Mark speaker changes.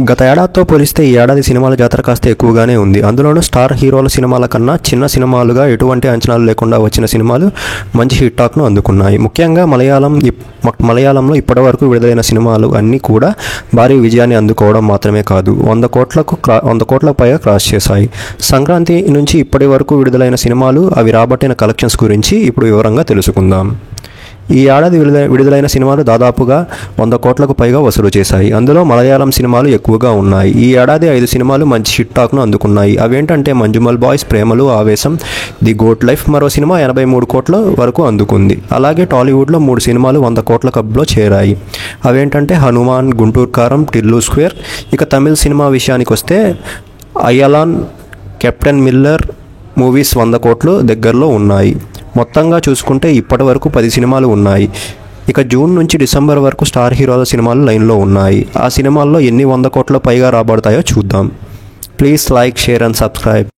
Speaker 1: గత ఏడాదితో పోలిస్తే ఈ ఏడాది సినిమాల జాతర కాస్త ఎక్కువగానే ఉంది. అందులోనూ స్టార్ హీరోల సినిమాల కన్నా చిన్న సినిమాలుగా ఎటువంటి అంచనాలు లేకుండా వచ్చిన సినిమాలు మంచి హిట్ టాక్ను అందుకున్నాయి. ముఖ్యంగా మలయాళంలో ఇప్పటివరకు విడుదలైన సినిమాలు అన్నీ కూడా భారీ విజయాన్ని అందుకోవడం మాత్రమే కాదు, 100 కోట్ల పైగా క్రాస్ చేశాయి. సంక్రాంతి నుంచి ఇప్పటి వరకు విడుదలైన సినిమాలు, అవి రాబట్టిన కలెక్షన్స్ గురించి ఇప్పుడు వివరంగా తెలుసుకుందాం. ఈ ఏడాది విడుదలైన సినిమాలు దాదాపుగా 100 కోట్లకు పైగా వసూలు చేశాయి. అందులో మలయాళం సినిమాలు ఎక్కువగా ఉన్నాయి. ఈ ఏడాది 5 సినిమాలు మంచి హిట్ టాక్ను అందుకున్నాయి. అవేంటంటే మంజుమల్ బాయ్స్, ప్రేమలు, ఆవేశం, ది గోట్ లైఫ్. మరో సినిమా 83 కోట్ల వరకు అందుకుంది. అలాగే టాలీవుడ్లో 3 సినిమాలు 100 కోట్ల క్లబ్లో చేరాయి. అవేంటంటే హనుమాన్, గుంటూరు కారం, టిల్లు స్క్వేర్. ఇక తమిళ సినిమా విషయానికి వస్తే అయలాన్, కెప్టెన్ మిల్లర్ మూవీస్ 100 కోట్లు దగ్గరలో ఉన్నాయి. మొత్తంగా చూసుకుంటే ఇప్పటి వరకు 10 సినిమాలు ఉన్నాయి. ఇక జూన్ నుంచి డిసెంబర్ వరకు స్టార్ హీరోల సినిమాలు లైన్లో ఉన్నాయి. ఆ సినిమాల్లో ఎన్ని 100 కోట్ల పైగా రాబడతాయో చూద్దాం. Please like, share and subscribe.